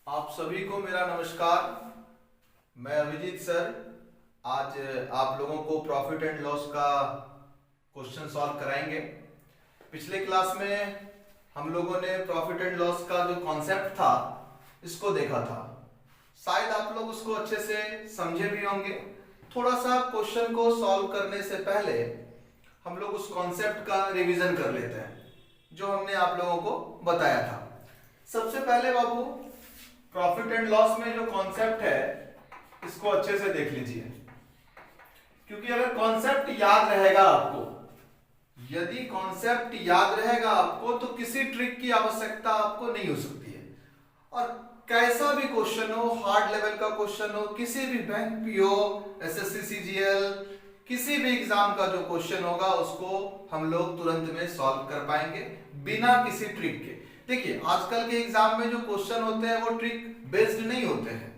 आप सभी को मेरा नमस्कार। मैं अभिजीत सर आज आप लोगों को प्रॉफिट एंड लॉस का क्वेश्चन सॉल्व कराएंगे। पिछले क्लास में हम लोगों ने प्रॉफिट एंड लॉस का जो कॉन्सेप्ट था इसको देखा था। शायद आप लोग उसको अच्छे से समझे भी होंगे। थोड़ा सा क्वेश्चन को सॉल्व करने से पहले हम लोग उस कॉन्सेप्ट का रिवीजन कर लेते हैं जो हमने आप लोगों को बताया था। सबसे पहले बाबू प्रॉफिट एंड लॉस में जो कॉन्सेप्ट है इसको अच्छे से देख लीजिए, क्योंकि अगर कॉन्सेप्ट याद रहेगा आपको, यदि कॉन्सेप्ट याद रहेगा आपको तो किसी ट्रिक की आवश्यकता आपको नहीं हो सकती है। और कैसा भी क्वेश्चन हो, हार्ड लेवल का क्वेश्चन हो, किसी भी बैंक पीओ, एसएससी सीजीएल, किसी भी एग्जाम का जो क्वेश्चन होगा उसको हम लोग तुरंत में सॉल्व कर पाएंगे बिना किसी ट्रिक के। देखिए आजकल के एग्जाम में जो क्वेश्चन होते हैं वो ट्रिक बेस्ड नहीं होते हैं।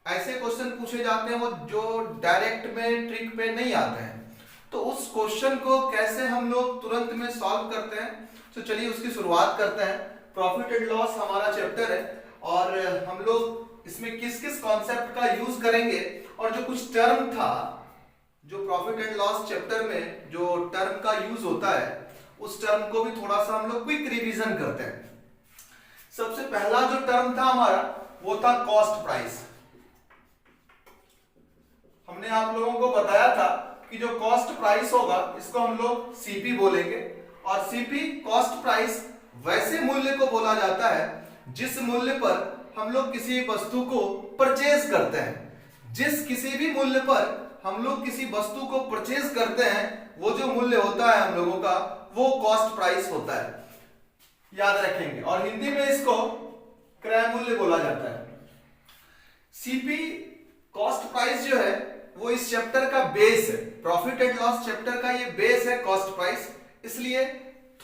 ऐसे क्वेश्चन पूछे जाते हैं वो जो डायरेक्ट में ट्रिक पे नहीं आते हैं। तो उस क्वेश्चन को कैसे हम लोग तुरंत में सॉल्व करते हैं, तो चलिए उसकी शुरुआत करते हैं। प्रॉफिट एंड लॉस हमारा चैप्टर है और हम लोग इसमें किस किस कॉन्सेप्ट का यूज करेंगे और जो कुछ टर्म था जो प्रॉफिट एंड लॉस चैप्टर में जो टर्म का यूज होता है उस टर्म को भी थोड़ा सा हम लोग क्विक रिवीजन करते हैं। सबसे पहला जो टर्म था हमारा वो था कॉस्ट प्राइस। हमने आप लोगों को बताया था कि जो कॉस्ट प्राइस होगा इसको हम लोग सीपी बोलेंगे, और सीपी कॉस्ट प्राइस वैसे मूल्य को बोला जाता है जिस मूल्य पर हम लोग किसी वस्तु को परचेज करते हैं। जिस किसी भी मूल्य पर हम लोग किसी वस्तु को परचेज करते हैं वो जो मूल्य होता है हम लोगों का वो कॉस्ट प्राइस होता है, याद रखेंगे। और हिंदी में इसको क्रय मूल्य बोला जाता है। सीपी कॉस्ट प्राइस जो है वो इस चैप्टर का बेस है। प्रॉफिट एंड लॉस चैप्टर का ये बेस है कॉस्ट प्राइस, इसलिए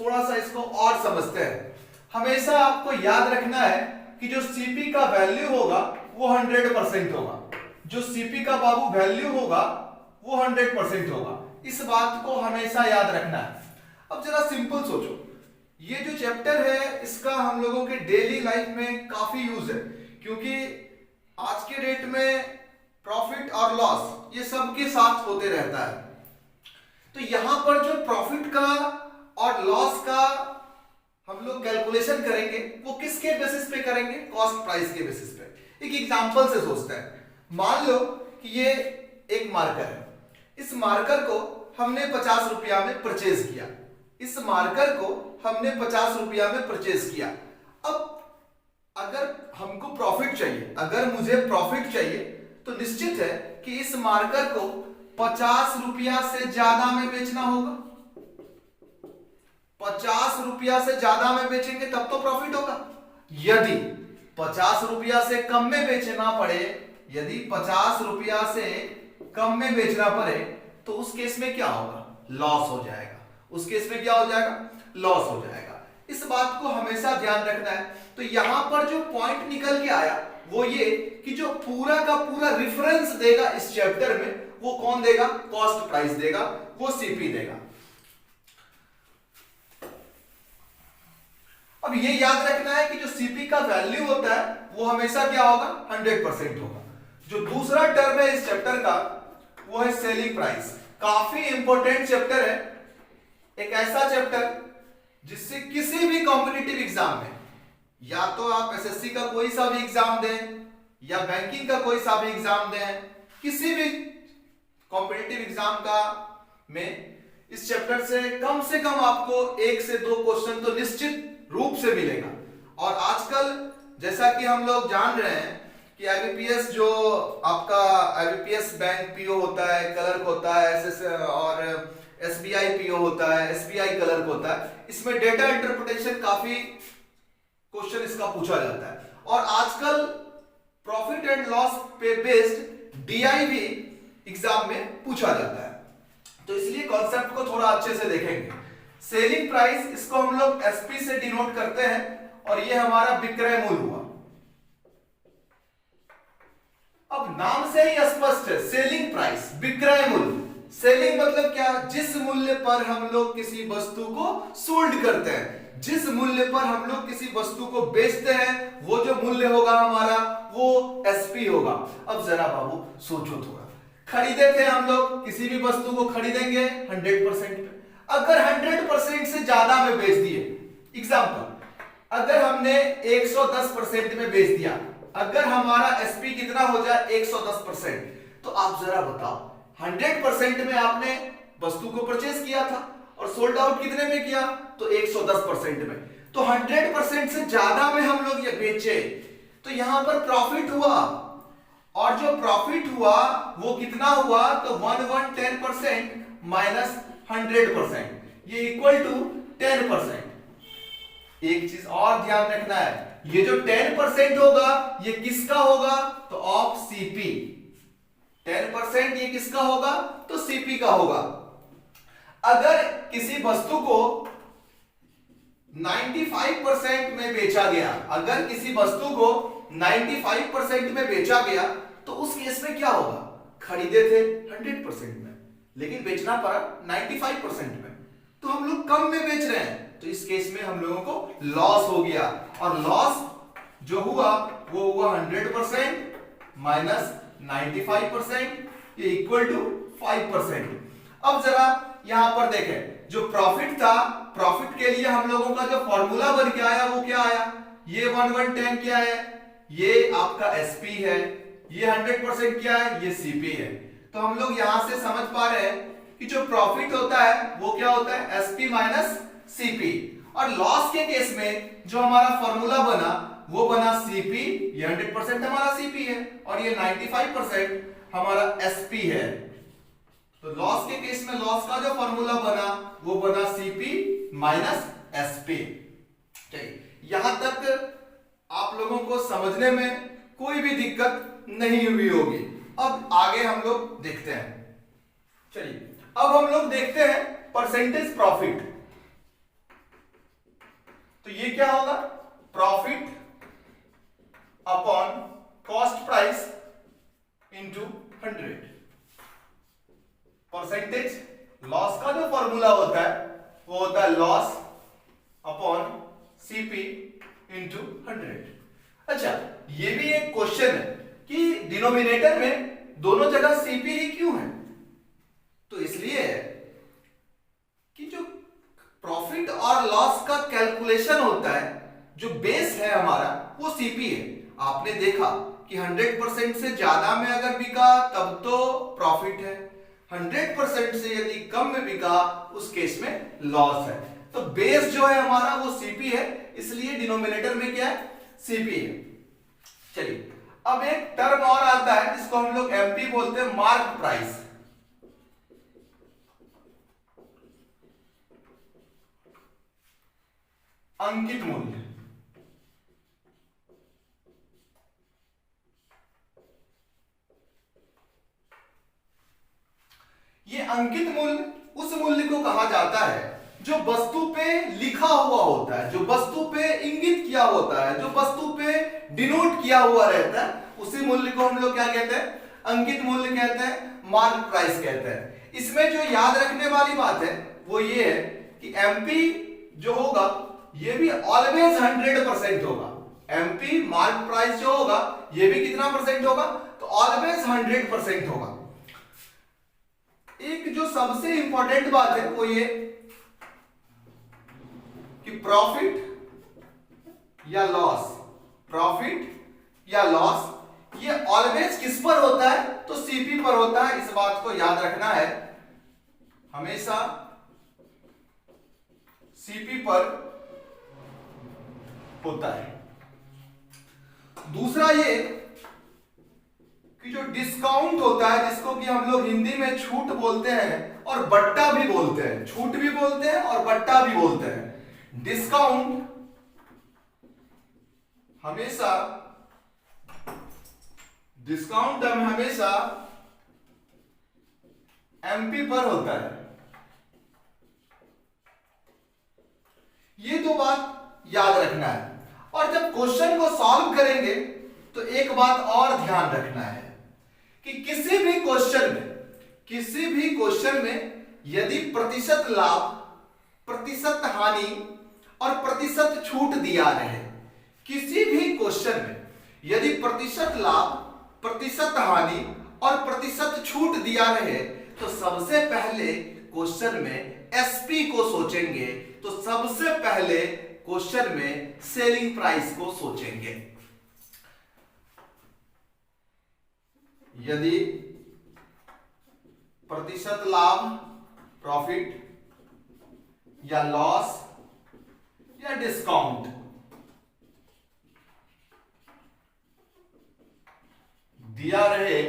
थोड़ा सा इसको और समझते हैं। हमेशा आपको याद रखना है कि जो सीपी का वैल्यू होगा वो 100% होगा। जो सीपी का बाबू वैल्यू होगा वो 100% होगा। इस बात को हमेशा याद रखना है। अब जरा सिंपल सोचो, ये जो चैप्टर है इसका हम लोगों के डेली लाइफ में काफी यूज है, क्योंकि आज के डेट में प्रॉफिट और लॉस ये सबके साथ होते रहता है। तो यहां पर जो प्रॉफिट का और लॉस का हम लोग कैलकुलेशन करेंगे वो किसके बेसिस पे करेंगे? कॉस्ट प्राइस के बेसिस पे। एक एग्जांपल से सोचते हैं। मान लो कि ये एक मार्कर है। इस मार्कर को हमने 50 रुपया में परचेज किया। इस मार्कर को हमने 50 रुपया में परचेज किया। अब अगर हमको प्रॉफिट चाहिए, अगर मुझे प्रॉफिट चाहिए तो निश्चित है कि इस मार्कर को 50 रुपया से ज्यादा में बेचना होगा। 50 रुपया से ज्यादा में बेचेंगे तब तो प्रॉफिट होगा। यदि 50 रुपया से कम में बेचना पड़े, यदि 50 रुपया से कम में बेचना पड़े तो उस केस में क्या होगा? लॉस हो जाएगा। उस केस में क्या हो जाएगा? लॉस हो जाएगा। इस बात को हमेशा ध्यान रखना है। तो यहां पर जो पॉइंट निकल के आया वो ये कि जो पूरा का पूरा रेफरेंस देगा इस चैप्टर में वो कौन देगा? कॉस्ट प्राइस देगा, वो सीपी देगा। अब ये याद रखना है कि जो सीपी का वैल्यू होता है वो हमेशा क्या होगा? 100% होगा। जो दूसरा टर्म है इस चैप्टर का वो है सेलिंग प्राइस। काफी इंपॉर्टेंट चैप्टर है, एक ऐसा चैप्टर जिससे किसी भी कॉम्पिटिटिव एग्जाम में, या तो आप एसएससी का कोई सा भी एग्जाम दें या बैंकिंग का कोई सा भी एग्जाम दें, किसी भी कॉम्पिटिटिव एग्जाम का में इस चैप्टर से कम आपको 1 से 2 क्वेश्चन तो निश्चित रूप से मिलेगा। और आजकल जैसा कि हम लोग जान रहे हैं कि आईबीपीएस जो आपका आईबीपीएस बैंक पीओ होता है, क्लर्क होता है, और एसबीआई पीओ होता है, एसबीआई क्लर्क होता है, इसमें डेटा इंटरप्रिटेशन काफी क्वेश्चन इसका पूछा जाता है। और आजकल प्रॉफिट एंड लॉस पे बेस्ड डीआई भी एग्जाम में पूछा जाता है। तो इसलिए कॉन्सेप्ट को थोड़ा अच्छे से देखेंगे। सेलिंग प्राइस इसको हम लोग एसपी से डिनोट करते हैं और ये हमारा विक्रय मूल्य हुआ। अब नाम से ही स्पष्ट है, सेलिंग प्राइस, विक्रय मूल्य। सेलिंग मतलब क्या, जिस मूल्य पर हम लोग किसी वस्तु को सोल्ड करते हैं, जिस मूल्य पर हम लोग किसी वस्तु को बेचते हैं, वो जो मूल्य होगा हमारा वो एसपी होगा। अब जरा बाबू सोचो थोड़ा, खरीदे थे हम लोग किसी भी वस्तु को खरीदेंगे 100% पे, अगर 100% से ज्यादा में बेच दिए, एग्जांपल अगर हमने 110% में बेच दिया, अगर हमारा एसपी कितना हो जाए 110%, तो आप जरा बताओ 100% में आपने वस्तु को परचेज किया था और सोल्ड आउट कितने में किया, तो 110% में, तो 100% से ज्यादा में हम लोग ये बेचे, तो यहां पर प्रॉफिट हुआ, और जो प्रॉफिट हुआ वो कितना हुआ, तो 110% माइनस 100%, ये इक्वल टू 10%। एक चीज और ध्यान रखना है, ये जो 10% होगा ये किसका होगा, तो ऑफ सीपी, 10% ये किसका होगा, तो सीपी का होगा। अगर किसी वस्तु को 95% में बेचा गया, अगर किसी वस्तु को 95% में बेचा गया, तो उस केस में क्या होगा, खरीदे थे 100% में लेकिन बेचना पड़ा 95% में, तो हम लोग कम में बेच रहे हैं, तो इस केस में हम लोगों को लॉस हो गया, और लॉस जो हुआ वो हुआ 100% माइनस 95%, ये इक्वल टू 5%। अब जरा यहां पर देखें, जो प्रॉफिट था, प्रॉफिट के लिए हम लोगों का जो फॉर्मूला बन के आया वो क्या आया, ये 110 क्या है, ये आपका एसपी है, ये 100% क्या है, ये सीपी है। तो हम लोग यहां से समझ पा रहे हैं कि जो प्रॉफिट होता है वो क्या होता है, एसपी माइनस सीपी, और लॉस के केस में जो हमारा फॉर्मूला बना वो बना सीपी, ये 100% हमारा सीपी है और ये 95% हमारा एसपी है। तो लॉस के केस में लॉस का जो फॉर्मूला बना वो बना सीपी माइनस एसपी। यहां तक आप लोगों को समझने में कोई भी दिक्कत नहीं हुई होगी। अब आगे हम लोग देखते हैं, चलिए अब हम लोग देखते हैं परसेंटेज प्रॉफिट। तो ये क्या होगा, profit upon cost price into 100। Percentage loss का जो फॉर्मूला होता है वो होता है लॉस अपॉन सीपी इंटू 100। अच्छा, ये भी एक क्वेश्चन है कि डिनोमिनेटर में दोनों जगह सीपी ही क्यों है, तो इसलिए है कि जो प्रॉफिट और लॉस का कैलकुलेशन होता है, जो बेस है हमारा वो सीपी है। आपने देखा कि 100% से ज्यादा में अगर बिका तब तो प्रॉफिट है, 100% से यदि कम में बिका उस केस में लॉस है। तो बेस जो है हमारा वो सीपी है, इसलिए डिनोमिनेटर में क्या है, सीपी है। चलिए अब एक टर्म और आता है जिसको हम लोग एमपी बोलते हैं, मार्क प्राइस। अंकित मूल्य। ये अंकित मूल्य उस मूल्य को कहा जाता है जो वस्तु पे लिखा हुआ होता है, जो वस्तु पे इंगित किया होता है, जो वस्तु पे डिनोट किया हुआ रहता है, उसी मूल्य को हम लोग क्या कहते हैं, अंकित मूल्य कहते हैं, मार्क प्राइस कहते हैं। इसमें जो याद रखने वाली बात है वो ये है कि एमपी जो होगा ये भी ऑलवेज 100% होगा। एमपी मार्क प्राइस जो होगा ये भी कितना परसेंट होगा, तो ऑलवेज 100% होगा। एक जो सबसे इंपॉर्टेंट बात है वो ये कि प्रॉफिट या लॉस, प्रॉफिट या लॉस ये ऑलवेज किस पर होता है, तो सीपी पर होता है। इस बात को याद रखना है, हमेशा सीपी पर होता है। दूसरा ये कि जो डिस्काउंट होता है, जिसको कि हम लोग हिंदी में छूट बोलते हैं और बट्टा भी बोलते हैं, छूट भी बोलते हैं और बट्टा भी बोलते हैं। डिस्काउंट हमेशा, डिस्काउंट हमेशा एमपी पर होता है। ये दो बात याद रखना है। और जब क्वेश्चन को सॉल्व करेंगे तो एक बात और ध्यान रखना है कि किसी भी क्वेश्चन में किसी भी क्वेश्चन में यदि प्रतिशत लाभ, प्रतिशत हानि और प्रतिशत छूट दिया रहे, किसी भी क्वेश्चन में यदि प्रतिशत लाभ, प्रतिशत हानि और प्रतिशत छूट दिया रहे तो सबसे पहले क्वेश्चन में एसपी को सोचेंगे। तो सबसे पहले क्वेश्चन में सेलिंग प्राइस को सोचेंगे। यदि प्रतिशत लाभ, प्रॉफिट या लॉस या डिस्काउंट दिया रहे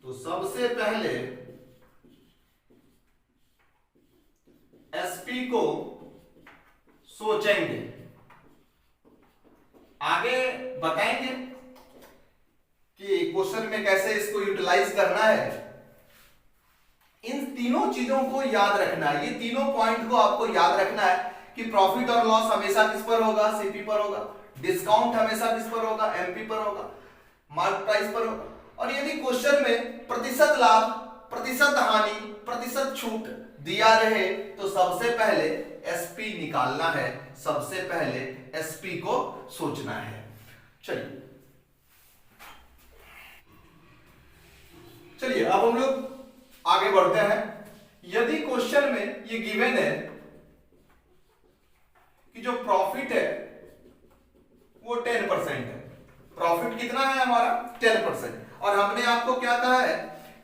तो सबसे पहले एसपी को सोचेंगे। आगे बताएंगे कि क्वेश्चन में कैसे इसको यूटिलाइज करना है। इन तीनों चीजों को याद रखना है, ये तीनों पॉइंट को आपको याद रखना है कि प्रॉफिट और लॉस हमेशा किस पर होगा, सीपी पर होगा, डिस्काउंट हमेशा किस पर होगा, एमपी पर होगा, मार्क प्राइस पर होगा। और यदि क्वेश्चन में प्रतिशत लाभ, प्रतिशत हानि, प्रतिशत छूट दिया रहे तो सबसे पहले एसपी निकालना है, सबसे पहले एसपी को सोचना है। चलिए अब हम लोग आगे बढ़ते हैं। यदि क्वेश्चन में ये गिवन है कि जो प्रॉफिट है वो 10% है, प्रॉफिट कितना है हमारा 10%, और हमने आपको क्या कहा है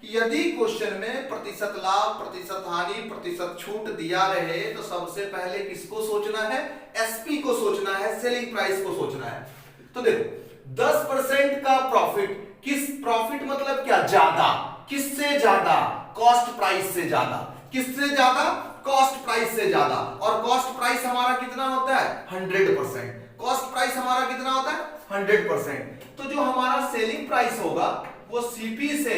कि यदि क्वेश्चन में प्रतिशत लाभ, प्रतिशत हानि, प्रतिशत छूट दिया रहे तो सबसे पहले किसको सोचना है, एसपी को सोचना है, सेलिंग प्राइस को सोचना है। तो देखो 10% का प्रॉफिट, किस प्रॉफिट मतलब क्या, ज्यादा, किससे ज्यादा, कॉस्ट प्राइस से ज्यादा, किससे ज्यादा, कॉस्ट प्राइस से ज्यादा। और कॉस्ट प्राइस हमारा कितना होता है 100%, कॉस्ट प्राइस हमारा कितना होता है 100%। तो जो हमारा सेलिंग प्राइस होगा वो सीपी से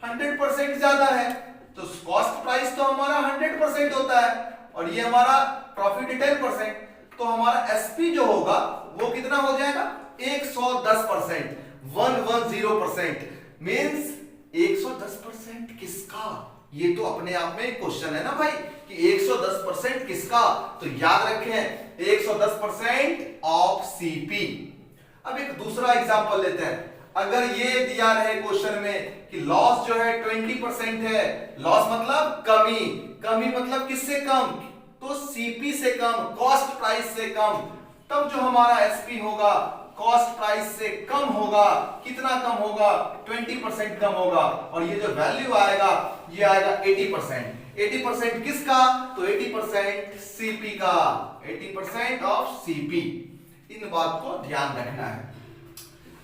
100% ज्यादा है, तो कॉस्ट प्राइस तो हमारा 100% होता है और ये हमारा प्रॉफिट 10%, तो हमारा एसपी जो होगा वो कितना हो जाएगा 110%, 110%। मींस 110% किसका, ये तो अपने आप में क्वेश्चन है ना भाई कि 110% किसका, तो याद रखें 110% ऑफ सीपी। अब एक दूसरा एग्जांपल लेते हैं। अगर ये दिया रहे क्वेश्चन में कि लॉस जो है 20% है, लॉस मतलब कमी, कमी मतलब किससे कम, तो सीपी से कम, कॉस्ट प्राइस से कम, तब जो हमारा एसपी होगा कॉस्ट प्राइस से कम होगा। कितना कम होगा 20% कम होगा, और ये जो वैल्यू आएगा ये आएगा 80%। 80% किसका, तो 80% सीपी का, 80% ऑफ सीपी। इन बात को ध्यान रखना है।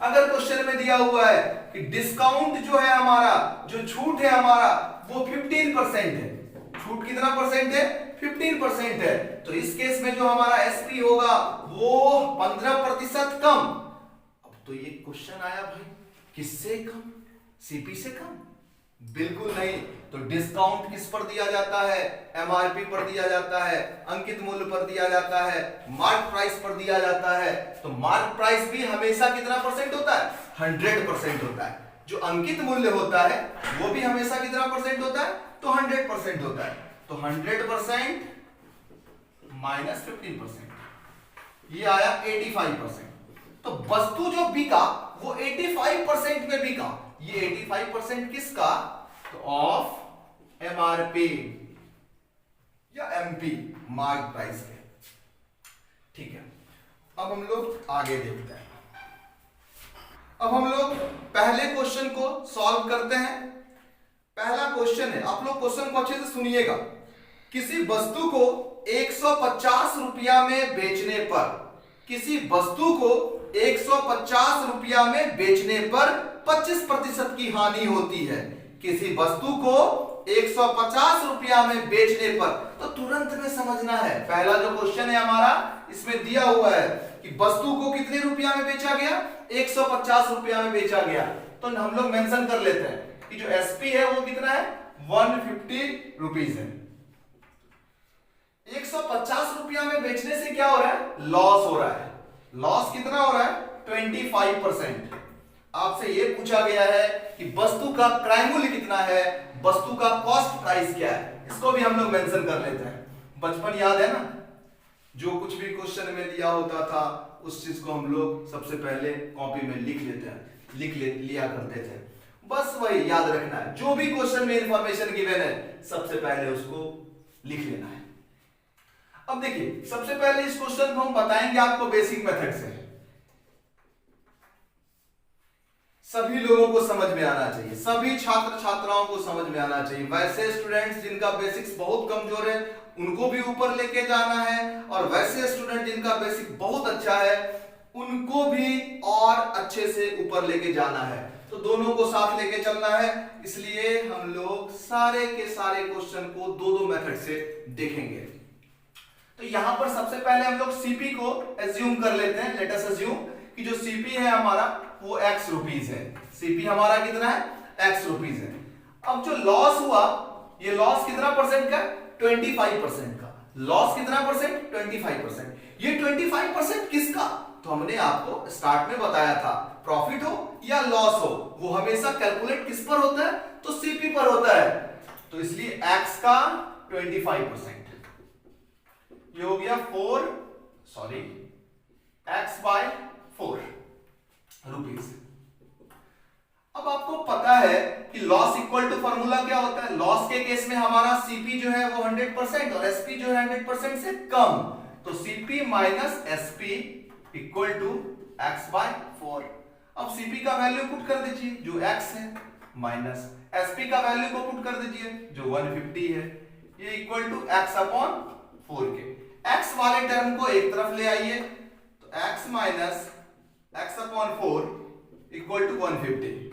अगर क्वेश्चन में दिया हुआ है कि डिस्काउंट जो है हमारा, जो छूट है हमारा वो 15% है, छूट कितना परसेंट है 15% है, तो इस केस में जो हमारा एसपी होगा वो 15% कम। अब तो ये क्वेश्चन आया भाई किससे कम, सीपी से कम, बिल्कुल नहीं। तो डिस्काउंट किस पर दिया जाता है, एमआरपी पर दिया जाता है, अंकित मूल्य पर दिया जाता है, मार्क प्राइस पर दिया जाता है। तो मार्क प्राइस भी हमेशा कितना परसेंट होता है 100% होता है। जो अंकित मूल्य होता है वो भी हमेशा कितना परसेंट होता है, तो 100% होता है। तो 100% माइनस 15%, ये आया 85%। तो वस्तु जो बिका वो 85% में बिका, ये 85% किसका, तो ऑफ एमआरपी या एमपी, मार्क प्राइस के। ठीक है, अब हम लोग आगे देखते हैं। अब हम लोग पहले क्वेश्चन को सॉल्व करते हैं। पहला क्वेश्चन है, आप लोग क्वेश्चन को अच्छे से सुनिएगा। किसी वस्तु को 150 रुपया में बेचने पर, किसी वस्तु को 150 रुपया में बेचने पर 25% की हानि होती है। किसी वस्तु को 150 रुपया में बेचने पर, तो तुरंत में समझना है। पहला जो क्वेश्चन है हमारा, इसमें दिया हुआ है कि वस्तु को कितने रुपया में बेचा गया, 150 रुपया में बेचा गया। तो हम लोग मेंशन कर लेते हैं कि जो एसपी है वो कितना है 150 रुपीज है। 150 रुपया में बेचने से क्या हो रहा है, लॉस हो रहा है। लॉस कितना हो रहा है 25%। आपसे ये पूछा गया है कि वस्तु का क्रय मूल्य कितना है, वस्तु का कॉस्ट प्राइस क्या है, इसको भी हम लोग मेंशन कर लेते हैं। बचपन याद है ना, जो कुछ भी क्वेश्चन में दिया होता था उस चीज को हम लोग सबसे पहले कॉपी में लिख लेते हैं, लिया करते थे। बस वही याद रखना है, जो भी क्वेश्चन में इंफॉर्मेशन गिवन है सबसे पहले उसको लिख लेना है। अब देखिए, सबसे पहले इस क्वेश्चन को हम बताएंगे आपको बेसिक मेथड से, सभी लोगों को समझ में आना चाहिए, सभी छात्र छात्राओं को समझ में आना चाहिए। वैसे स्टूडेंट्स जिनका बेसिक्स बहुत कमजोर है उनको भी ऊपर लेके जाना है, और वैसे स्टूडेंट जिनका बेसिक बहुत अच्छा है उनको भी और अच्छे से ऊपर लेके जाना है। तो दोनों को साथ लेके चलना है, इसलिए हम लोग सारे के सारे क्वेश्चन को दो दो मेथड से देखेंगे। तो यहां पर सबसे पहले हम लोग सीपी को एज्यूम कर लेते हैं। लेट अस एज्यूम कि जो सीपी है हमारा वो x रुपीस है। सीपी हमारा कितना है, x रुपीस है। अब जो लॉस हुआ, ये लॉस कितना परसेंट का, 25% का। लॉस कितना परसेंट, 25%। ये 25% किसका, तो हमने आपको स्टार्ट में बताया था, प्रॉफिट हो या लॉस हो वो हमेशा कैलकुलेट किस पर होता है, तो सीपी पर होता है। तो इसलिए x का 25%, ये हो गया x by 4 रुपीस। अब आपको पता है कि लॉस इक्वल टू फॉर्मूला क्या होता है, लॉस के केस में हमारा सीपी जो है वो 100% और एसपी जो है 100% से कम, तो CP minus SP equal to X by 4। अब सीपी का वैल्यू पुट कर दीजिए जो x है, माइनस एसपी का वैल्यू को पुट कर दीजिए जो 150 है, ये इक्वल टू x अपॉन 4 के। x वाले टर्म को एक तरफ ले आइए, तो x minus x upon 4 equal to 150।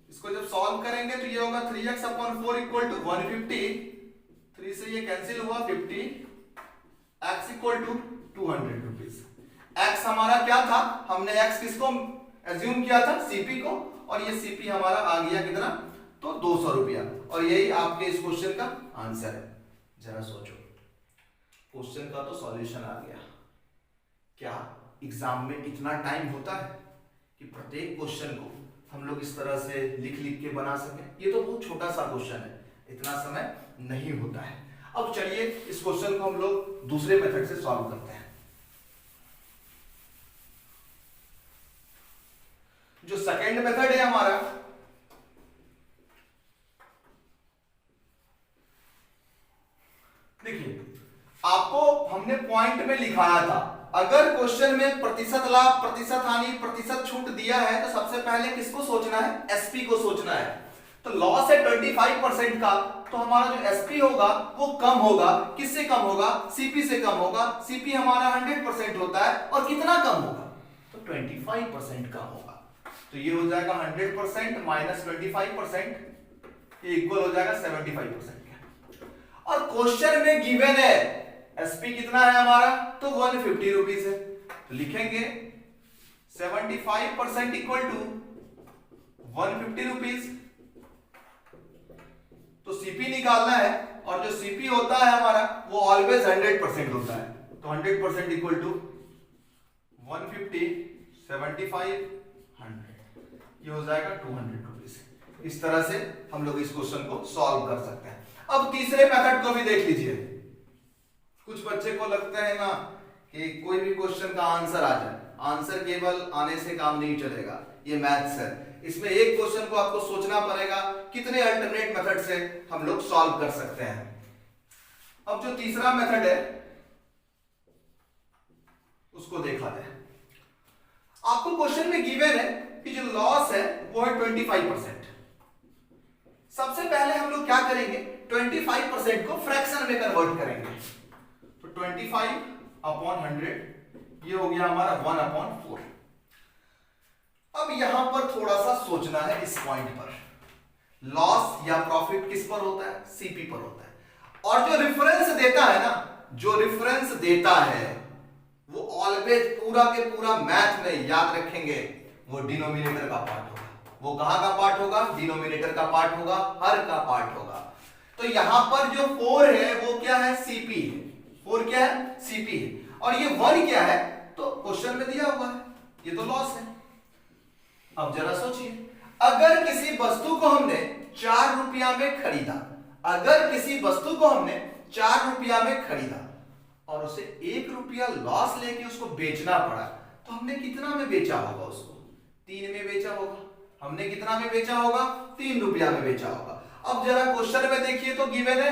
इसको जब सॉल्व करेंगे तो ये होगा 3x अपॉन 4 इक्वल टू 150। 3 से ये कैंसिल हुआ 50, x equal to 200 rupees. x हमारा क्या था, हमने x किसको एज्यूम किया था, सीपी को, और ये सीपी हमारा आ गया कितना, तो 200 रुपया। और यही आपके इस क्वेश्चन का आंसर है। जरा सोचो, क्वेश्चन का तो सॉल्यूशन आ गया। क्या एग्जाम में इतना टाइम होता है कि प्रत्येक क्वेश्चन को हम लोग इस तरह से लिख लिख के बना सकें? ये तो बहुत छोटा सा क्वेश्चन है, इतना समय नहीं होता है। अब चलिए इस क्वेश्चन को हम लोग दूसरे मेथड से सॉल्व करते हैं। जो सेकेंड मेथड है हमारा, देखिए आपको हमने पॉइंट में लिखाया था, अगर क्वेश्चन में प्रतिशत लाभ, प्रतिशत हानि, प्रतिशत छूट दिया है तो सबसे पहले किसको सोचना है, एसपी को सोचना है। तो लॉस है 25% का, तो हमारा जो एसपी होगा वो कम होगा। किससे कम होगा, सीपी से कम होगा। सीपी हमारा 100% होता है, और कितना कम होगा, तो 25% कम होगा। तो ये हो जाएगा 100% माइनस 25%, ये इक्वल हो जाएगा 75%। और क्वेश्चन में गिवन है एसपी कितना है हमारा, तो 150 रुपीस है, तो लिखेंगे 75% इक्वल टू 150 रुपीस। तो सीपी निकालना है, और जो सीपी होता है हमारा वो ऑलवेज 100% होता है, तो 100% इक्वल टू 150, 75, 100, ये हो जाएगा 200 रुपीस। इस तरह से हम लोग इस क्वेश्चन को सॉल्व कर सकते हैं। अब तीसरे मेथड को भी देख लीजिए। कुछ बच्चे को लगता है ना कि कोई भी क्वेश्चन का आंसर आ जाए, आंसर केवल आने से काम नहीं चलेगा, ये मैथ्स है, इसमें एक क्वेश्चन को आपको सोचना पड़ेगा कितने अल्टरनेट मेथड से हम लोग सॉल्व कर सकते हैं। अब जो तीसरा मेथड है उसको देखा जाए। आपको क्वेश्चन में गिवन है कि जो लॉस है वो है 25%। सबसे पहले हम लोग क्या करेंगे, 25% को फ्रैक्शन में कन्वर्ट करेंगे, तो 25 अपॉन 100, ये हो गया हमारा 1/4। अब यहां पर थोड़ा सा सोचना है इस पॉइंट पर, लॉस या प्रॉफिट किस पर होता है, सीपी पर होता है। और जो रेफरेंस देता है ना, जो रेफरेंस देता है वो ऑलवेज पूरा के पूरा मैथ में याद रखेंगे, वो डिनोमिनेटर का पार्ट होगा। वो कहां का पार्ट होगा, डिनोमिनेटर का पार्ट होगा, हर का पार्ट होगा। तो यहां पर जो 4 है वो क्या है, सीपी है। 4 क्या है, सीपी है। और ये 1 क्या है, तो क्वेश्चन में दिया हुआ है, ये तो लॉस है। अब जरा सोचिए, अगर किसी वस्तु को हमने 4 रुपया में खरीदा, अगर किसी वस्तु को हमने 4 रुपया में खरीदा और उसे 1 रुपया लॉस लेके उसको बेचना पड़ा, तो हमने कितना में बेचा होगा उसको? 3 में बेचा होगा। हमने कितना में बेचा होगा? 3 रुपया में बेचा होगा। अब जरा क्वेश्चन में देखिए तो गिवन है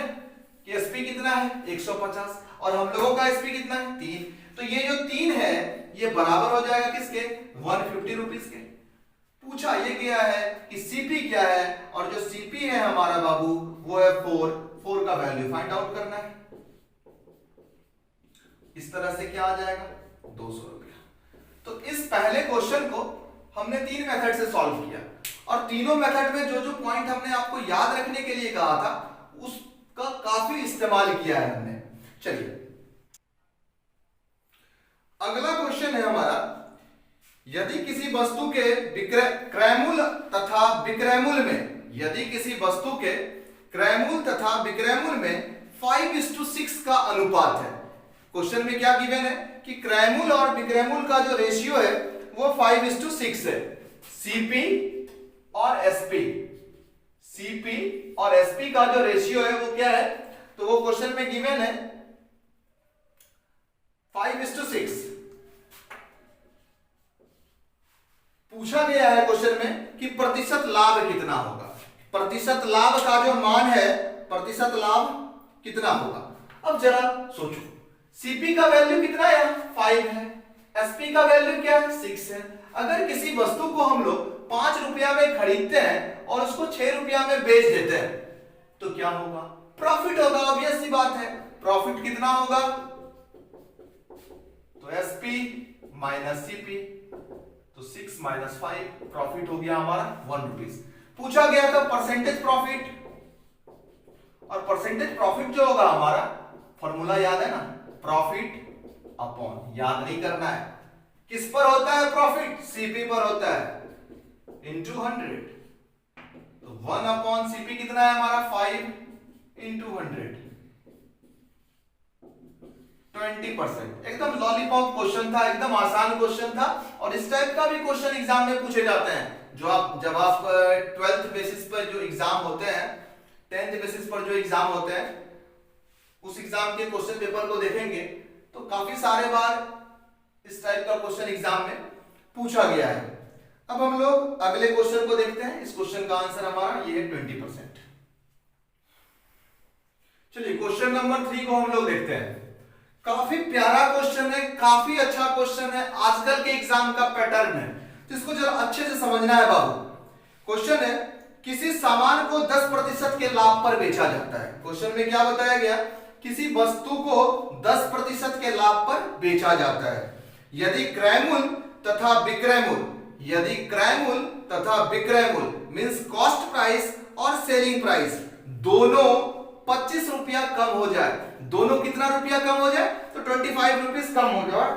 कि एसपी कितना है? 150, और हम लोगों का एसपी कितना है? 3। तो ये जो 3 है ये बराबर हो जाएगा किसके? 150 रुपीज के। पूछा ये गया है कि सीपी क्या है, और जो सीपी है हमारा बाबू वो है 4 का वैल्यू फाइंड आउट करना है। इस तरह से क्या आ जाएगा? 200 रुपया। तो इस पहले क्वेश्चन को हमने 3 मेथड से सॉल्व किया, और तीनों मेथड में जो जो पॉइंट हमने आपको याद रखने के लिए कहा था उसका काफी इस्तेमाल किया है हमने। चलिए अगला क्वेश्चन है हमारा, यदि किसी वस्तु के क्रयमूल्य तथा विक्रयमूल्य में, यदि किसी वस्तु के क्रयमूल्य तथा विक्रयमूल्य में 5:6 का अनुपात है। क्वेश्चन में क्या गिवन है कि क्रयमूल्य और विक्रयमूल्य का जो रेशियो है वो 5:6 है। सीपी और एसपी, सीपी और एसपी का जो रेशियो है वो क्या है? तो वो क्वेश्चन में गिवन है 5:6। पूछा गया है क्वेश्चन में कि प्रतिशत लाभ कितना होगा। प्रतिशत लाभ का जो मान है, प्रतिशत लाभ कितना होगा? अब जरा सोचो, सीपी का वैल्यू कितना है? 5 है। एसपी का वैल्यू क्या है? 6 है। अगर किसी वस्तु को हम लोग 5 रुपया में खरीदते हैं और उसको 6 रुपया में बेच देते हैं तो क्या होगा? प्रॉफिट होगा। ऑब्वियस सी बात है। प्रॉफिट कितना होगा? तो एसपी माइनस सीपी, तो 6 - 5 प्रॉफिट हो गया हमारा 1 रुपीज। पूछा गया था परसेंटेज प्रॉफिट, और परसेंटेज प्रॉफिट जो होगा हमारा, फॉर्मूला याद है ना? प्रॉफिट अपॉन, याद नहीं करना है, किस पर होता है प्रॉफिट? सीपी पर होता है, इंटू 100। तो 1/CP कितना है हमारा? 5 × 100, 20%। एकदम लॉलीपॉप क्वेश्चन था, एकदम आसान क्वेश्चन था, और इस टाइप का भी क्वेश्चन एग्जाम में पूछे जाते हैं। जो आप जब आप 12th बेसिस पर जो एग्जाम होते हैं, 10th बेसिस पर जो एग्जाम होते हैं, उस एग्जाम के क्वेश्चन पेपर को देखेंगे तो काफी सारे बार इस टाइप का क्वेश्चन एग्जाम में पूछा गया है। अब हम लोग अगले क्वेश्चन को देखते हैं। इस क्वेश्चन का आंसर हमारा ये है 20%। चलिए क्वेश्चन नंबर 3 को हम लोग देखते हैं। काफी प्यारा क्वेश्चन है, काफी अच्छा क्वेश्चन है, आजकल के एग्जाम का पैटर्न है, तो इसको जरा अच्छे से समझना है बाबू। क्वेश्चन है, किसी सामान को 10% के लाभ पर बेचा जाता है। क्वेश्चन में क्या बताया गया? किसी वस्तु को 10% के लाभ पर बेचा जाता है। यदि क्रयमूल्य तथा विक्रयमूल्य, यदि क्रयमूल्य तथा विक्रयमूल्य मींस कॉस्ट प्राइस और सेलिंग प्राइस दोनों 25 रुपया कम हो जाए, दोनों कितना रुपया कम हो जाए? तो 25 रुपीज कम हो जाए,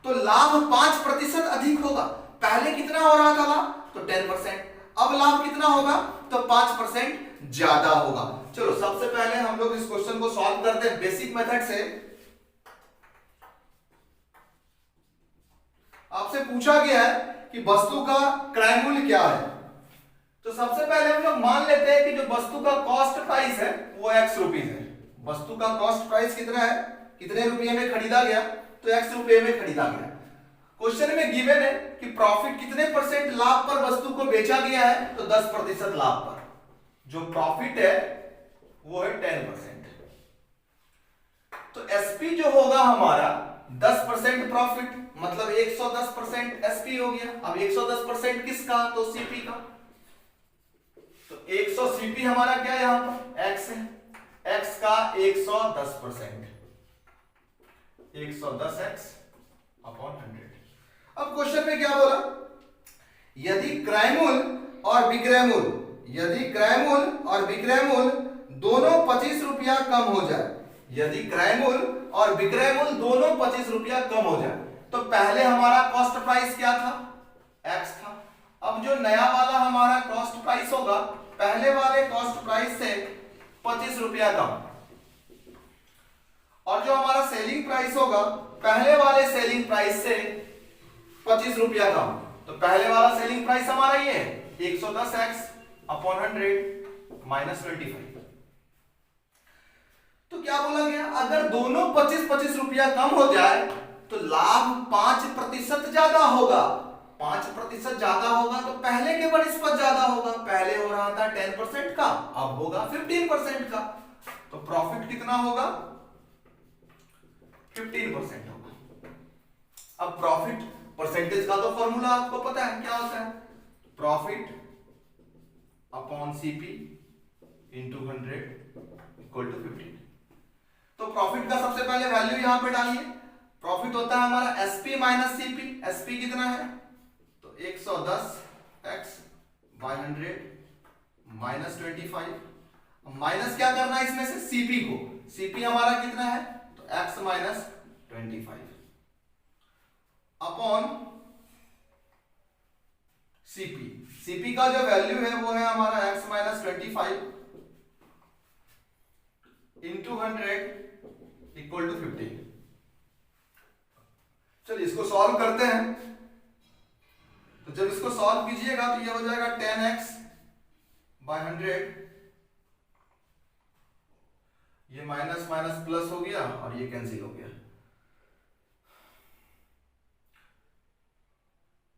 तो लाभ 5% अधिक होगा। पहले कितना हो रहा था लाभ? तो 10%। अब लाभ कितना होगा? तो 5% ज्यादा होगा। चलो सबसे पहले हम लोग इस क्वेश्चन को सॉल्व करते हैं बेसिक मेथड से। आपसे पूछा गया है कि वस्तु का क्रय मूल्य क्या है, तो सबसे पहले हम लोग मान लेते हैं कि जो वस्तु का कॉस्ट प्राइस है वो x रुपीज है। वस्तु का कॉस्ट प्राइस कितना है? कितने रुपये में खरीदा गया? तो x रुपये में खरीदा गया। क्वेश्चन में गिवन है कि प्रॉफिट कितने परसेंट लाभ पर वस्तु को बेचा गया है? तो 10% लाभ पर। जो प्रॉफिट है वो है 10%। तो एसपी जो होगा हमारा 10% प्रॉफिट, मतलब 110% एसपी हो गया। अब 110% किसका? तो सीपी का। तो 100 सीपी हमारा क्या है? यहां पर एक्स है, एक्स का 110%, 110x अपॉन 100। अब क्वेश्चन में क्या बोला? यदि क्रयमूल्य और विक्रयमूल्य, यदि क्रयमूल्य और विक्रयमूल्य दोनों 25 रुपया कम हो जाए, यदि क्रयमूल्य और विक्रयमूल्य दोनों 25 रुपया कम हो जाए, तो पहले हमारा कॉस्ट प्राइस क्या था? x था। अब जो नया वाला हमारा कॉस्ट प्राइस होगा, पहले वाले कॉस्ट प्राइस से 25 रुपया कम, और जो हमारा सेलिंग प्राइस होगा पहले वाले सेलिंग प्राइस से 25 रुपया कम, तो पहले वाला सेलिंग प्राइस हमारा ये है 110x अपॉन 100 माइनस 25। तो क्या बोला गया, अगर दोनों 25-25 रुपया कम हो जाए तो लाभ 5% ज्यादा होगा। 5% ज्यादा होगा तो पहले के बनिस्पत ज्यादा होगा। पहले हो रहा था 10% का, अब होगा 15% का, तो प्रॉफिट कितना होगा, 15% होगा। अब प्रॉफिट परसेंटेज का तो फॉर्मूला आपको पता है क्या होता है, profit upon CP into 100 equal to 15। तो प्रॉफिट का सबसे पहले वैल्यू यहां पे डालिए। प्रॉफिट होता है हमारा एसपी माइनस सीपी। एसपी कितना है, तो 110x बाय 100 माइनस 25। माइनस क्या करना है इसमें से, सीपी को। सीपी हमारा कितना है, तो x minus 25 upon CP. CP का जो वैल्यू है वो है हमारा x minus 25 into 100 equal to 15। चलिए इसको सॉल्व करते हैं। तो जब इसको सॉल्व कीजिएगा तो ये हो जाएगा 10x बाय 100, ये माइनस माइनस प्लस हो गया और ये कैंसिल हो गया,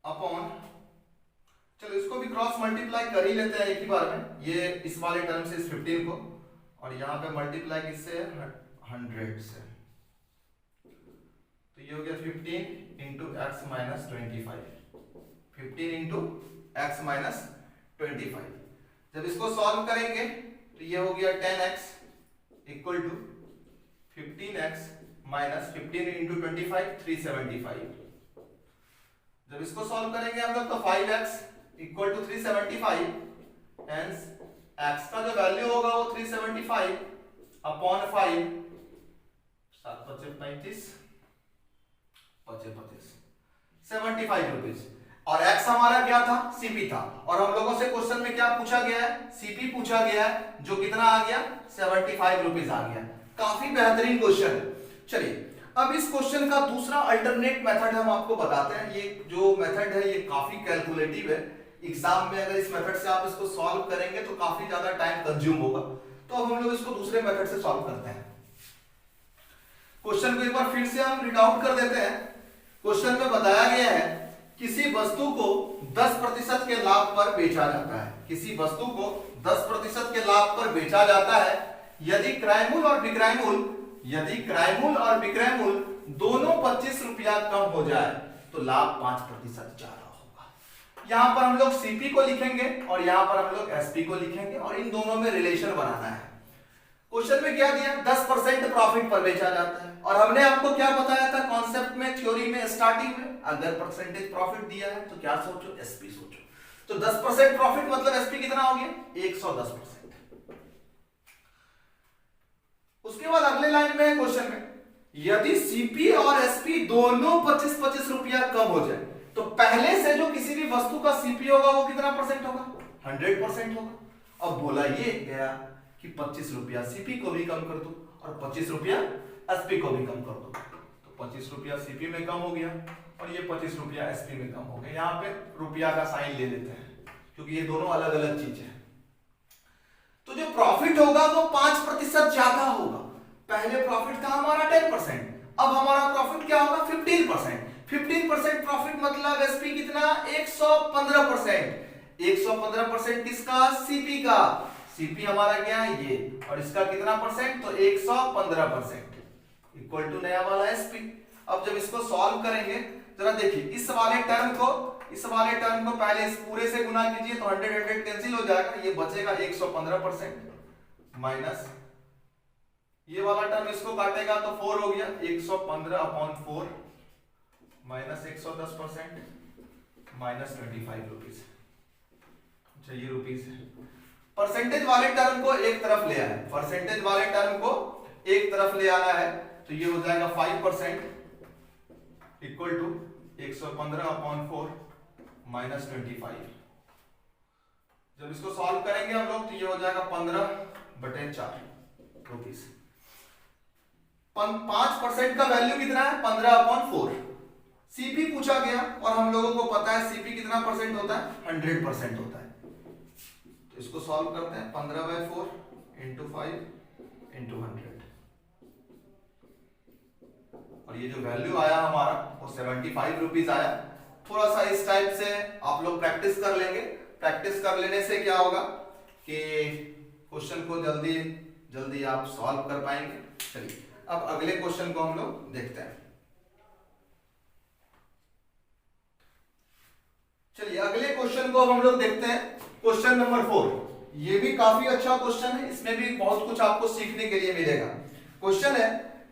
अपॉन, चलो इसको भी क्रॉस मल्टीप्लाई कर ही लेते हैं एक ही बार में। ये इस वाले टर्म से इस 15 को, और यहां पे मल्टीप्लाई किससे, 100 से, तो ये हो गया 15 into x minus 25। 15 into x minus 25। जब इसको सॉल्व करेंगे तो ये हो गया 10x equal to 15x minus 15 into 25 375। जब इसको सॉल्व करेंगे हम लोग तो 5x equal to 375, hence x का जो वैल्यू होगा वो 375 अपॉन 5, 7 5 35 75 रुपीज। और x हमारा क्या था, सीपी था। और हम लोगों से क्वेश्चन में क्या पूछा गया है, सीपी पूछा गया है, जो कितना आ गया, 75 रुपीज आ गया। काफी बेहतरीन क्वेश्चन है। चलिए अब इस क्वेश्चन का दूसरा अल्टरनेट मेथड हम आपको बताते हैं। ये जो मेथड है ये काफी कैलकुलेटिव है। एग्जाम में अगर इस मेथड से आप इसको सॉल्व करेंगे तो काफी ज्यादा टाइम कंज्यूम होगा। तो अब हम लोग इसको दूसरे मेथड से सॉल्व करते हैं। क्वेश्चन को एक बार फिर से हम रीड आउट कर देते हैं। क्वेश्चन में बताया गया है किसी वस्तु को 10% के लाभ पर बेचा जाता है। किसी वस्तु को 10% के लाभ पर बेचा जाता है यदि क्रय मूल्य और विक्रय मूल्य दोनों 25 रुपया कम हो जाए तो लाभ 5% ज्यादा होगा। यहां पर हम लोग सीपी को लिखेंगे और यहां पर हम लोग एसपी को लिखेंगे और इन दोनों में रिलेशन बनाना है। क्वेश्चन में क्या दिया, 10% प्रॉफिट पर बेचा जाता है। और हमने आपको क्या बताया था कॉन्सेप्ट में, थ्योरी में, स्टार्टिंग में, अगर परसेंटेज प्रॉफिट दिया है तो क्या सोचो, एसपी सोचो। तो 10% प्रॉफिट मतलब एसपी कितना हो गया, 110%। उसके बाद अगले लाइन में है क्वेश्चन में, यदि सीपी और एसपी दोनों 25-25 रुपया कम हो जाए तो पहले से जो किसी भी वस्तु का सीपी होगा वो कितना परसेंट होगा, 100% होगा। अब बोला ये गया कि 25 रुपया सीपी को भी कम कर दो और 25 रुपया एसपी को भी कम कर दो। तो 25 रुपया सीपी में कम हो गया और ये 25 रुपया एसपी में कम हो गया। यहां पे रुपया का साइन ले लेते हैं क्योंकि ये दोनों अलग अलग चीज है। तो जो प्रॉफिट होगा वो 5% ज्यादा होगा। पहले प्रॉफिट था हमारा 10%, अब हमारा प्रॉफिट क्या होगा, 15%। 15% प्रॉफिट मतलब एसपी कितना, 115%। 115% किसका, सीपी का। सीपी हमारा क्या है ये, और इसका कितना परसेंट, तो 115% इक्वल टू नया वाला एसपी। अब जब इसको सॉल्व करेंगे जरा देखिए, इस वाले टर्म को पहले इस पूरे से गुना कीजिए तो 100 कैंसिल हो जाएगा, ये बचेगा 115% माइनस ये वाला टर्म इसको काटेगा तो 4 हो गया, 115/4 माइनस 110% माइनस 25 रुपीज। अच्छा ये रुपीज है। परसेंटेज वाले टर्म को एक तरफ ले आना है, परसेंटेज वाले टर्म को एक तरफ ले आना है तो ये हो जाएगा 5% इक्वल टू 115/4 माइनस 25। जब इसको सॉल्व करेंगे हम लोग तो ये हो जाएगा 15/4 रुपीज। 5% का वैल्यू कितना है 15/4। सीपी पूछा गया और हम लोगों को पता है सीपी कितना परसेंट होता है 100% होता है। तो इसको सॉल्व करते हैं 15/4 इंटू 5 इंटू 100 और ये जो वैल्यू आया हमारा वो 75 रुपीज आया। थोड़ा सा इस टाइप से आप लोग प्रैक्टिस कर लेंगे। प्रैक्टिस कर लेने से क्या होगा कि क्वेश्चन को जल्दी जल्दी आप सॉल्व कर पाएंगे। चलिए अब अगले क्वेश्चन को हम लोग देखते हैं। चलिए अगले क्वेश्चन को हम लोग देखते हैं। Question number 4। ये भी काफी अच्छा क्वेश्चन है, इसमें भी बहुत कुछ आपको सीखने के लिए मिलेगा। क्वेश्चन है,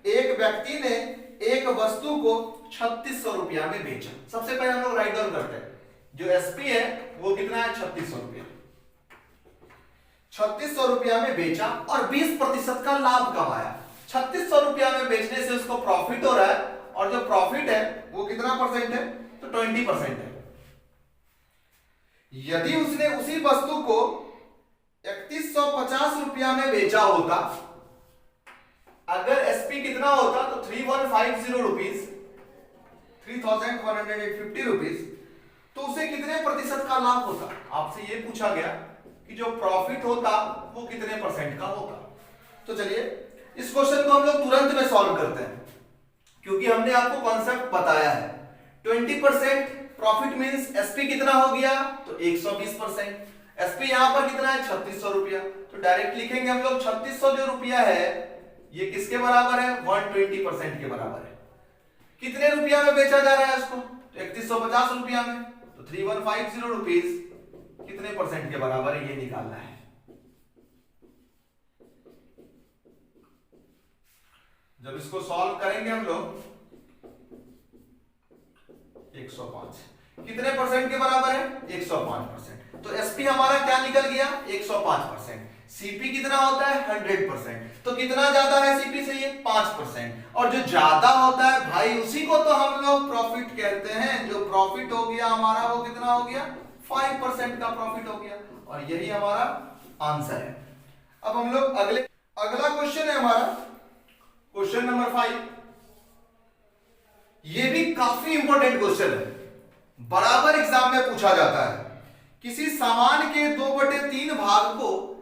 एक व्यक्ति ने एक वस्तु को 3600 रुपया में बेचा। सबसे पहले हम लोग राइट डाउन करते हैं, जो एसपी है वो कितना है 3600 रुपया। 3600 रुपया में बेचा और 20% का लाभ कमाया। 3600 रुपया में बेचने से उसको प्रॉफिट हो रहा है और जो प्रॉफिट है वो कितना परसेंट है तो 20% है। यदि उसने उसी वस्तु को 3150 रुपया में बेचा होता, अगर एसपी कितना होता तो 3150 रुपीज 3150 रुपीज, तो उसे कितने प्रतिशत का लाभ होता। आपसे यह पूछा गया कि जो प्रॉफिट होता वो कितने परसेंट का होता। तो चलिए इस क्वेश्चन को हम लोग तुरंत में सॉल्व करते हैं, क्योंकि हमने आपको कॉन्सेप्ट बताया है। 20% प्रॉफिट मींस एसपी कितना हो गया तो 120%। एसपी यहां पर कितना है 3600 रुपया, तो डायरेक्ट लिखेंगे हम लोग 3600 जो रुपया है ये किसके बराबर है 120% के बराबर है। कितने रुपया में बेचा जा रहा है इसको तो 3150 रुपया में, तो 3150 रुपीज कितने परसेंट के बराबर है ये निकालना है। जब इसको सॉल्व करेंगे हम लोग 105 कितने परसेंट के बराबर है 105%। तो एसपी हमारा क्या निकल गया 105%। सीपी कितना होता है 100%, तो कितना ज्यादा है सीपी से ये 5%। और जो ज्यादा होता है भाई उसी को तो हम लोग प्रॉफिट कहते हैं। जो प्रॉफिट हो गया हमारा वो कितना हो गया 5% का प्रॉफिट हो गया और यही हमारा आंसर है। अब हम लोग अगला क्वेश्चन है हमारा क्वेश्चन नंबर 5। ये भी काफी इंपॉर्टेंट क्वेश्चन है, बराबर एग्जाम में पूछा जाता है। किसी सामान के 2/3 भाग को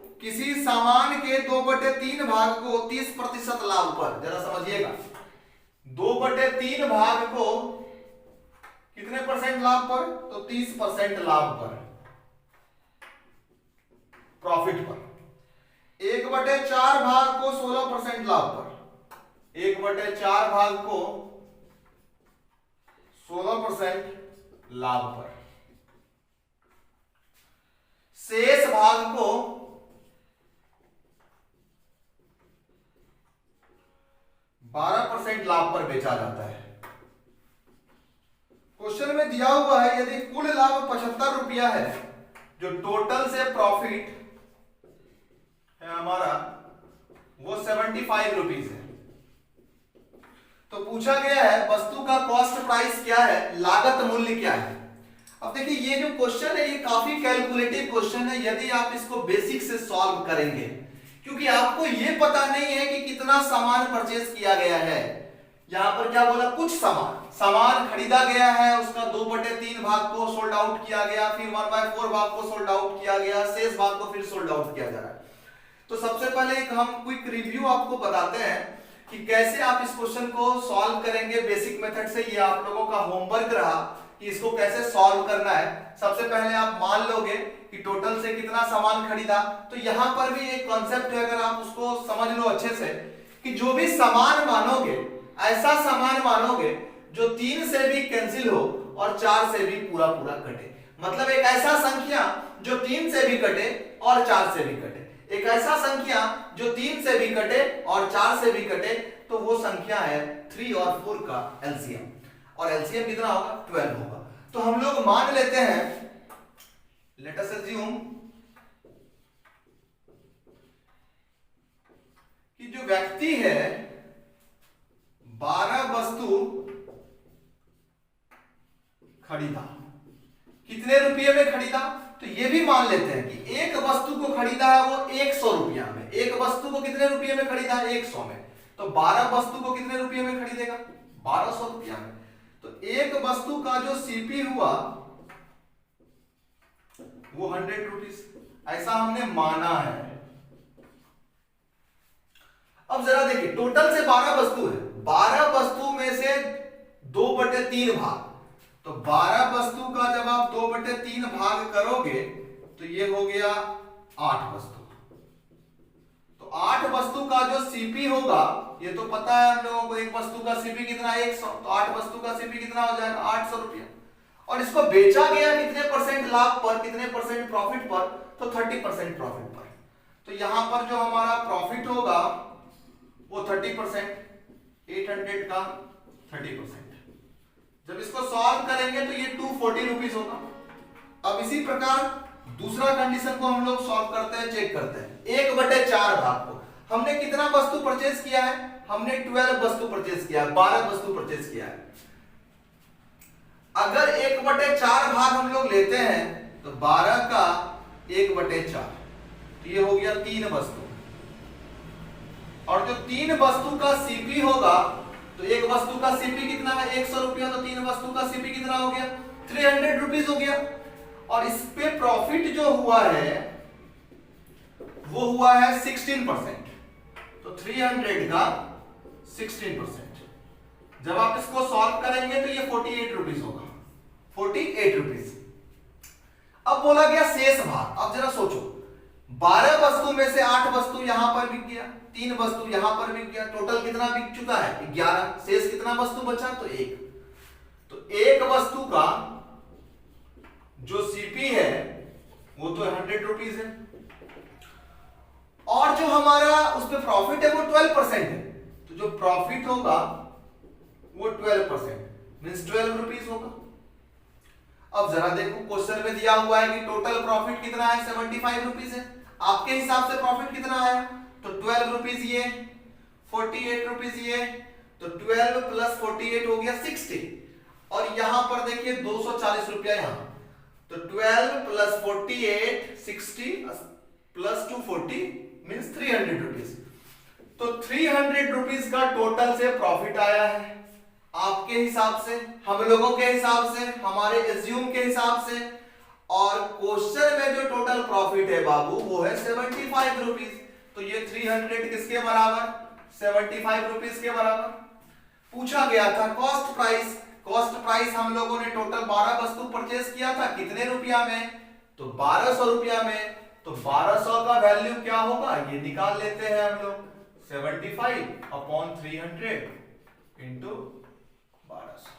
30% लाभ पर, जरा समझिएगा 2/3 भाग को कितने परसेंट लाभ पर तो 30% लाभ पर प्रॉफिट पर। 1/4 भाग को 16% लाभ पर, 1/4 भाग को 16% लाभ पर, शेष भाग को 12% लाभ पर बेचा जाता है। क्वेश्चन में दिया हुआ है यदि कुल लाभ 75 रुपया है, जो टोटल से प्रॉफिट है हमारा वो 75 रुपीज है, तो पूछा गया है वस्तु का कॉस्ट प्राइस क्या है, लागत मूल्य क्या है। अब देखिए ये जो क्वेश्चन है ये काफी कैलकुलेटिव क्वेश्चन है यदि आप इसको बेसिक से सॉल्व करेंगे, क्योंकि आपको ये पता नहीं है कि कितना सामान परचेज किया गया है। यहां पर क्या बोला, कुछ सामान खरीदा गया है, उसका 2/3 भाग को सोल्ड आउट किया गया, फिर 1/4 भाग को सोल्ड आउट किया गया, शेष भाग को फिर सोल्ड आउट किया जा रहा है। तो सबसे पहले एक हम क्विक रिव्यू आपको बताते हैं कि कैसे आप इस क्वेश्चन को सॉल्व करेंगे बेसिक मेथड से। ये आप लोगों का होमवर्क रहा कि इसको कैसे सॉल्व करना है। सबसे पहले आप मान लोगे कि टोटल से कितना सामान खरीदा, तो यहां पर भी एक कॉन्सेप्ट है, अगर आप उसको समझ लो अच्छे से, कि जो भी सामान मानोगे ऐसा सामान मानोगे जो 3 से भी कैंसिल हो और 4 से भी पूरा कटे। मतलब एक ऐसा संख्या जो 3 से भी कटे और 4 से भी कटे, एक ऐसा संख्या जो 3 से भी कटे और 4 से भी कटे, तो वो संख्या है 3 और 4 का एलसीएम। और एलसीएम कितना होगा 12 होगा। तो हम लोग मान लेते हैं, लेट अस अज्यूम कि जो व्यक्ति है 12 वस्तु खरीदा, कितने रुपये में खरीदा, तो ये भी मान लेते हैं कि एक वस्तु को खरीदा है वो 100 रुपया में। एक वस्तु को कितने रुपये में खरीदा है 100 में, तो 12 वस्तु को कितने रुपये में खरीदेगा? 1200 रुपया में। तो एक वस्तु का जो सीपी हुआ वो 100 रुपीज, ऐसा हमने माना है। अब जरा देखिए, टोटल से 12 वस्तु है, 12 वस्तु में से 2/3 भाग, तो 12 वस्तु का जब आप 2/3 भाग करोगे तो ये हो गया 8 वस्तु। तो 8 वस्तु का जो सीपी होगा, ये तो पता है हम लोगों को, एक वस्तु का सीपी कितना है 100, तो 8 वस्तु का सीपी कितना हो जाएगा 800 रुपया। और इसको बेचा गया कितने परसेंट लाभ पर, कितने परसेंट प्रॉफिट पर, तो 30% प्रॉफिट पर। तो यहां पर जो हमारा प्रॉफिट होगा वो 30%, 800 का 30%। जब इसको सॉल्व करेंगे तो ये 240 रुपीज होगा। अब इसी प्रकार दूसरा कंडीशन को हम लोग सॉल्व करते हैं, चेक करते हैं। 1/4 भाग को हमने कितना वस्तु परचेज किया है? हमने 12 वस्तु परचेज किया है, 12 वस्तु परचेज किया है। अगर 1/4 भाग हम लोग लेते हैं तो 12 का 1/4, तो ये हो गया 3 वस्तु। और जो 3 वस्तु का सीपी होगा, तो एक वस्तु का सीपी कितना है 100 रुपया, तो 3 वस्तु का सीपी कितना हो गया 300 रुपीज हो गया। और इस पे प्रॉफिट जो हुआ है वो हुआ है 16%, तो 300 का 16%। जब आप इसको सॉल्व करेंगे तो ये 48 रुपीज होगा, 48 रुपीज। अब बोला गया शेष भाग। अब जरा सोचो, 12 वस्तु में से 8 वस्तु यहां पर बिक गया, 3 वस्तु यहां पर बिक गया, टोटल कितना बिक चुका है 11। शेष कितना वस्तु बचा? तो 1। तो एक वस्तु का जो सीपी है वो तो 100 रुपीज है, और जो हमारा उस पर प्रॉफिट है वो 12% है। तो जो प्रॉफिट होगा वो 12% मींस 12 रुपीज होगा। अब जरा देखो, क्वेश्चन में दिया हुआ है कि टोटल प्रॉफिट कितना है 75 रुपीज है। आपके हिसाब से प्रॉफिट कितना आया? तो 12 रुपीज ये, 48 रुपीज ये, तो 12 प्लस 48 हो गया 60। और यहां पर देखिए 240 रुपया यहां, तो 12 प्लस 48 60 प्लस 240 मींस 300 रुपीज। तो 300 रुपीज का टोटल से प्रॉफिट आया है आपके हिसाब से, हम लोगों के हिसाब से, हमारे एज्यूम के हिसाब से। और क्वेश्चन में जो टोटल प्रॉफिट है बाबू वो है 75 रुपीज। तो ये 300 किसके बराबर? 75 रुपीज के बराबर। पूछा गया था कॉस्ट प्राइस। कॉस्ट प्राइस हम लोगों ने टोटल 12 वस्तु परचेज किया था, कितने रुपया में? तो 1200 रुपया में। तो 1200 का वैल्यू क्या होगा ये निकाल लेते हैं हम लोग, 75 अपॉन 300 इंटू 1200,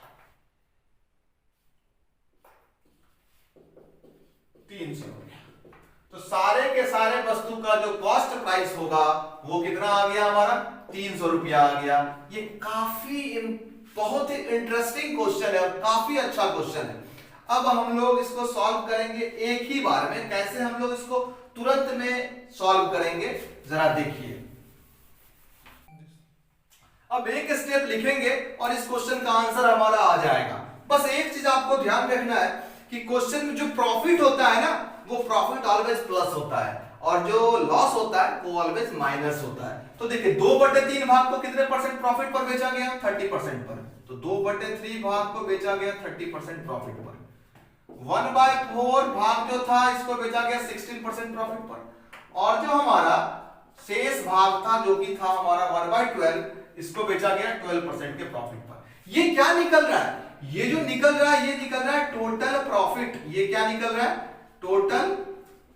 300 रुपया। तो सारे के सारे वस्तु का जो कॉस्ट प्राइस होगा वो कितना आ गया हमारा 300 रुपया आ गया। ये काफी बहुत ही इंटरेस्टिंग क्वेश्चन है और काफी अच्छा क्वेश्चन है। अब हम लोग इसको सॉल्व करेंगे एक ही बार में। कैसे हम लोग इसको तुरंत में सॉल्व करेंगे जरा देखिए। अब एक स्टेप लिखेंगे और इस क्वेश्चन का आंसर हमारा आ जाएगा। बस एक चीज आपको ध्यान रखना है कि क्वेश्चन में जो प्रॉफिट होता है ना, वो प्रॉफिट ऑलवेज प्लस होता है और जो लॉस होता है वो ऑलवेज माइनस होता है। तो देखिए 2/3 भाग को कितने परसेंट प्रॉफिट पर बेचा गया? 30% पर। तो 2/3 भाग को बेचा गया 30% प्रॉफिट पर। 1/4 भाग जो था इसको बेचा गया 16% प्रॉफिट पर। और जो हमारा शेष भाग था जो कि था हमारा 1/12, इसको बेचा गया 12% के प्रॉफिट पर। ये क्या निकल रहा है? ये जो निकल रहा है ये निकल रहा है टोटल प्रॉफिट। ये क्या निकल रहा है? Total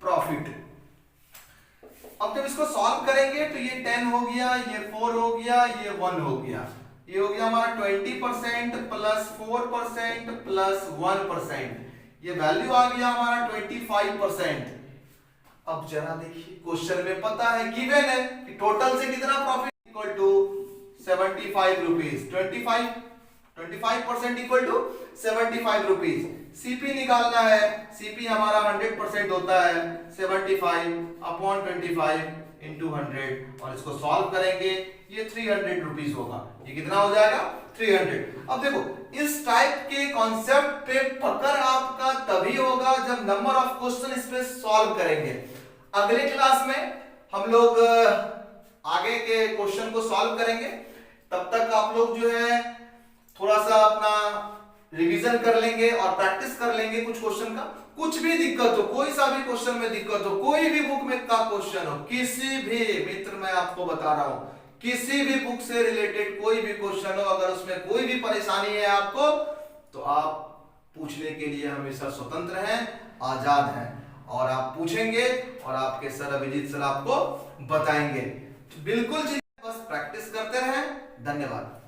profit. अब जब इसको सॉल्व करेंगे तो ये 10 हो गया, ये 4 हो गया, ये 1 हो गया। ये हो गया हमारा 20% प्लस 4% प्लस 1%। ये वैल्यू आ गया हमारा 25%। अब जरा देखिए क्वेश्चन में पता है, गिवन है कि टोटल से कितना profit equal to 75 rupees. 25% equal to 75 rupees. CP निकालना है, सीपी हमारा 100% होता है, 75 अपॉन 25 इंटू 100 और इसको सॉल्व करेंगे ये 300 रुपीज होगा। ये कितना हो जाएगा? 300। अब देखो इस टाइप के कॉन्सेप्ट पे पकड़ आपका तभी होगा जब नंबर ऑफ क्वेश्चन इस पे सॉल्व करेंगे। अगले क्लास में हम लोग आगे के क्वेश्चन को सॉल्व करेंगे। तब तक आप लोग जो है थोड़ा सा अपना रिवीजन कर लेंगे और प्रैक्टिस कर लेंगे कुछ क्वेश्चन का। कुछ भी दिक्कत हो, कोई सा भी क्वेश्चन में दिक्कत हो, कोई भी बुक में का क्वेश्चन हो, किसी भी मित्र मैं आपको बता रहा हूं, किसी भी बुक से रिलेटेड कोई भी क्वेश्चन हो, अगर उसमें कोई भी परेशानी है आपको, तो आप पूछने के लिए हमेशा स्वतंत्र हैं, आजाद हैं, और आप पूछेंगे और आपके सर अभिजीत सर आपको बताएंगे। बिल्कुल बस प्रैक्टिस करते रहें। धन्यवाद।